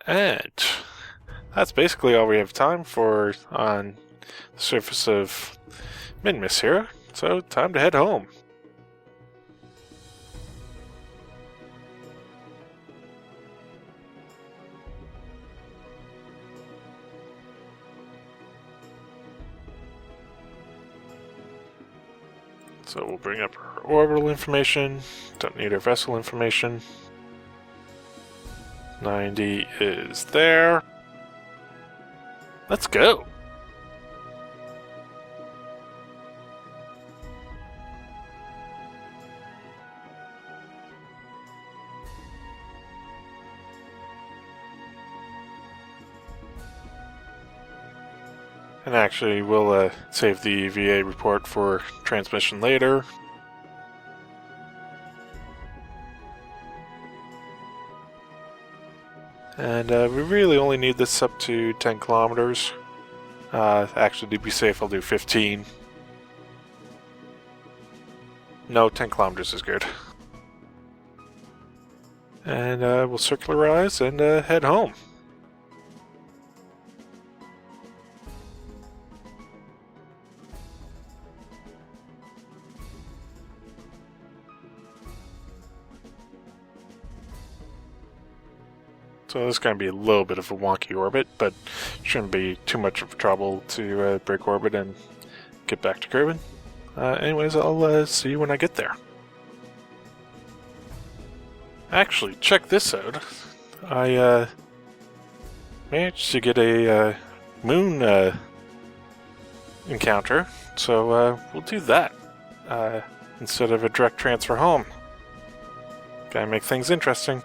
And that's basically all we have time for on the surface of Minmus here, so time to head home. So we'll bring up our orbital information, don't need our vessel information. 90 is there. Let's go! And actually, we'll save the VA report for transmission later. And we really only need this up to 10 kilometers. Actually, to be safe, I'll do 15. No, 10 kilometers is good. And we'll circularize and head home. So this is going to be a little bit of a wonky orbit, but shouldn't be too much of trouble to break orbit and get back to Kerbal. Anyways, I'll see you when I get there. Actually, check this out. I managed to get a moon encounter, so we'll do that instead of a direct transfer home. Gotta make things interesting.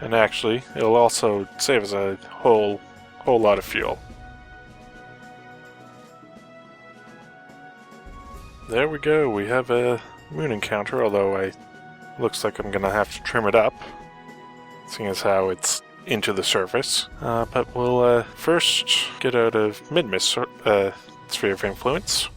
And actually, it'll also save us a whole lot of fuel. There we go, we have a moon encounter, although looks like I'm gonna have to trim it up, seeing as how it's into the surface. But we'll first get out of Minmus sphere of influence.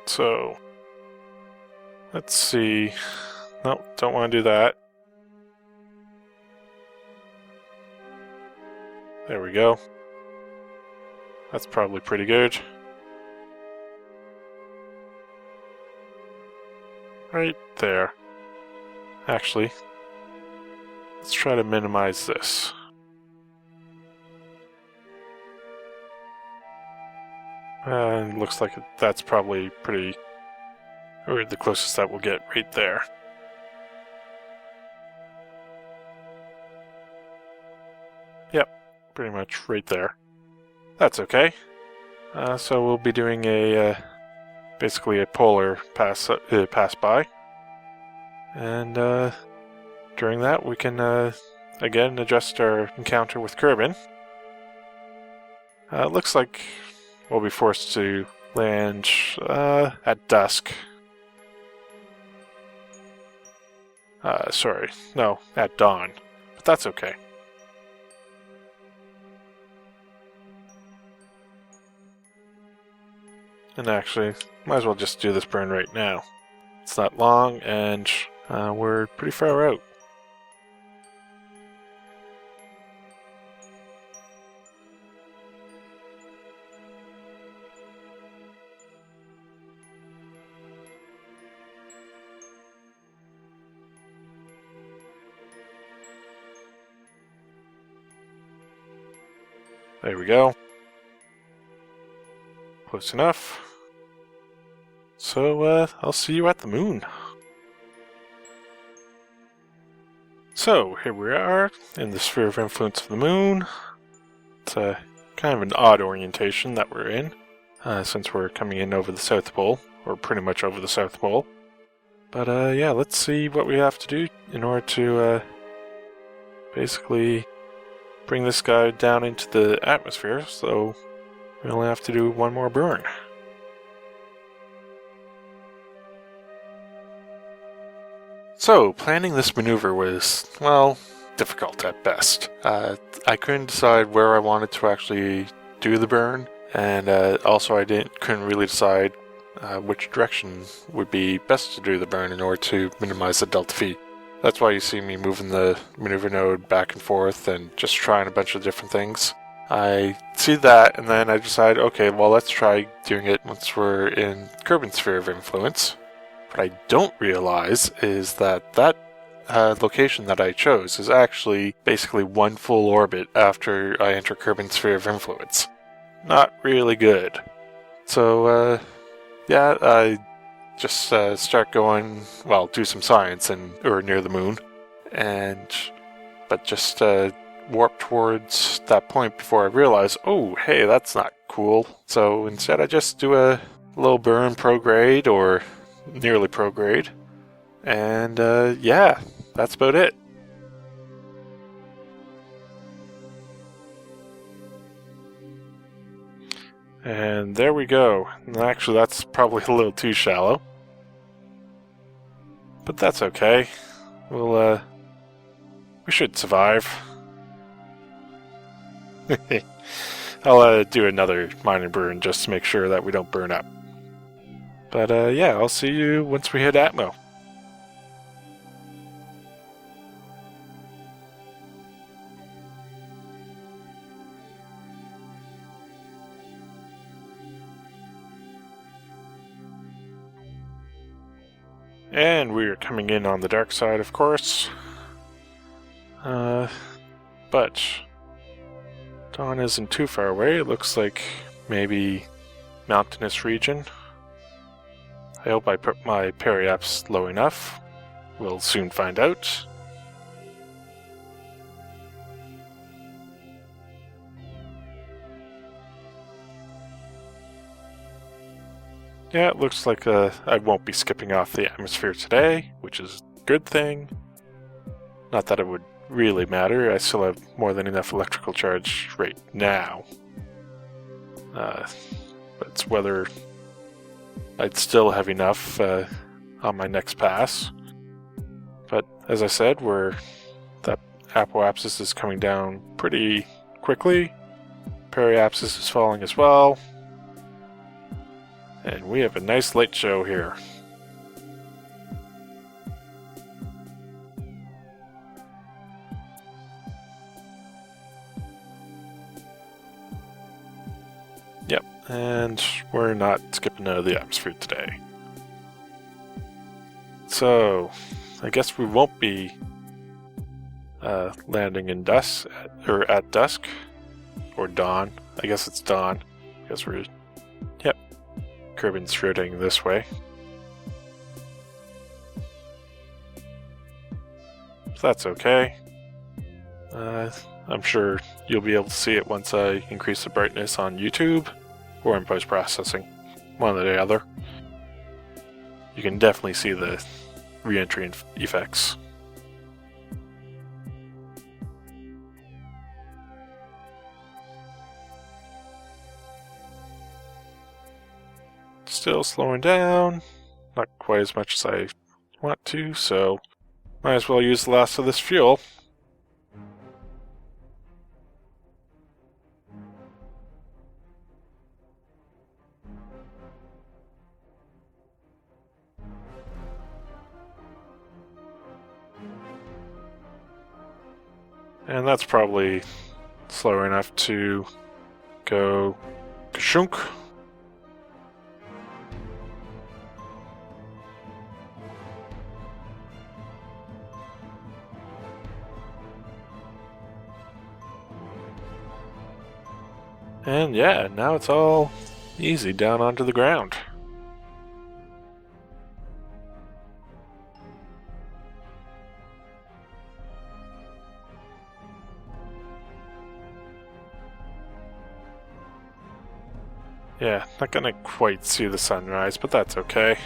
So, let's see. Nope, don't want to do that. There we go. That's probably pretty good. Right there. Actually, let's try to minimize this. And looks like that's probably or the closest that we'll get right there. Yep, pretty much right there. That's okay. So we'll be doing basically a polar pass by, and during that we can again adjust our encounter with Kerbal. Looks like we'll be forced to land at dusk. Sorry, no, at dawn. But that's okay. And actually, might as well just do this burn right now. It's not long, and we're pretty far out. There we go. Close enough. So, I'll see you at the moon. So, here we are, in the sphere of influence of the moon. It's kind of an odd orientation that we're in, since we're coming in over the South Pole, or pretty much over the South Pole. But, yeah, let's see what we have to do in order to, basically bring this guy down into the atmosphere, so we only have to do one more burn. So, planning this maneuver was, well, difficult at best. I couldn't decide where I wanted to actually do the burn, and also I couldn't really decide which direction would be best to do the burn in order to minimize the delta V. That's why you see me moving the maneuver node back and forth and just trying a bunch of different things. I see that, and then I decide, okay, well, let's try doing it once we're in Kerbin's sphere of influence. What I don't realize is that location that I chose is actually basically one full orbit after I enter Kerbin's sphere of influence. Not really good. So, yeah, I just start going, well, do some science or near the moon, but just warp towards that point before I realize, oh, hey, that's not cool. So instead I just do a little burn prograde or nearly prograde, and yeah, that's about it. And there we go. Actually, that's probably a little too shallow, but that's okay. We should survive. I'll do another minor burn just to make sure that we don't burn up. But yeah, I'll see you once we hit Atmo. And we are coming in on the dark side, of course. But dawn isn't too far away. It looks like maybe mountainous region. I hope I put my periaps low enough. We'll soon find out. Yeah, it looks like I won't be skipping off the atmosphere today, which is a good thing. Not that it would really matter. I still have more than enough electrical charge right now. But it's whether I'd still have enough on my next pass. But as I said, that apoapsis is coming down pretty quickly. Periapsis is falling as well. And we have a nice light show here. Yep, and we're not skipping out of the atmosphere today. So, I guess we won't be landing in dusk, or at dusk, or dawn. I guess it's dawn, because we're, yep, Kerbin's rotating this way. So that's okay. I'm sure you'll be able to see it once I increase the brightness on YouTube or in post-processing, one or the other. You can definitely see the re-entry effects. Still slowing down, not quite as much as I want to, so might as well use the last of this fuel. And that's probably slow enough to go kashunk. And yeah, now it's all easy down onto the ground. Yeah, not gonna quite see the sunrise, but that's okay.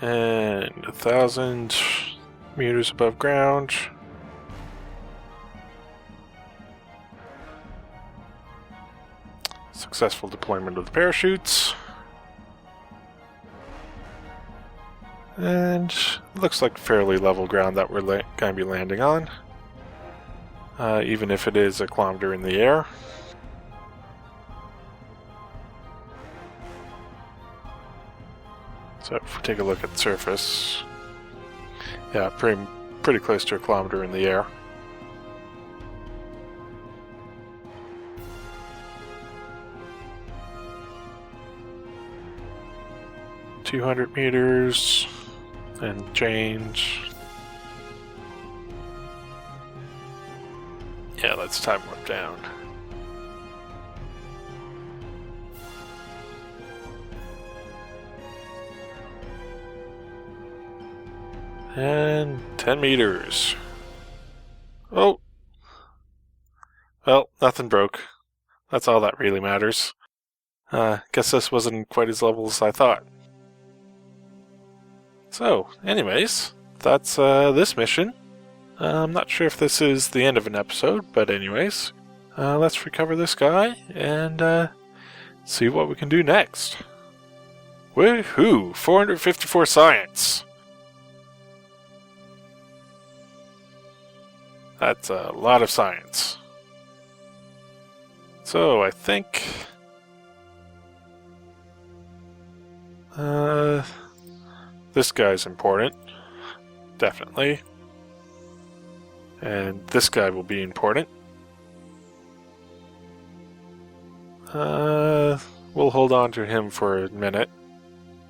And 1,000 meters above ground. Successful deployment of the parachutes. And looks like fairly level ground that we're going to be landing on. Even if it is a kilometer in the air. So if we take a look at the surface, yeah, pretty close to a kilometer in the air. $200 meters and change. Yeah, let's time warp down. And 10 meters. Oh! Well, nothing broke. That's all that really matters. Guess this wasn't quite as level as I thought. So, anyways, that's this mission. I'm not sure if this is the end of an episode, but anyways, let's recover this guy and see what we can do next. Woohoo! 454 science! That's a lot of science. So, I think this guy's important. Definitely. And this guy will be important. We'll hold on to him for a minute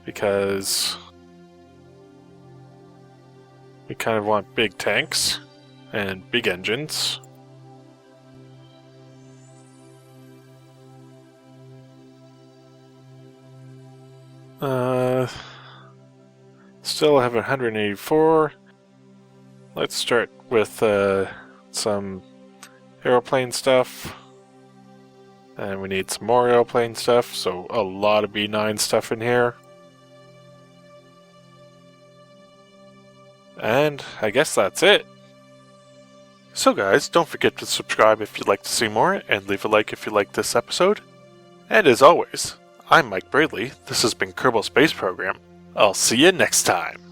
because we kind of want big tanks and big engines. Still have 184. Let's start with some aeroplane stuff. And we need some more aeroplane stuff, so a lot of B9 stuff in here. And I guess that's it. So guys, don't forget to subscribe if you'd like to see more, and leave a like if you liked this episode. And as always, I'm Mike Braedley. This has been Kerbal Space Program. I'll see you next time.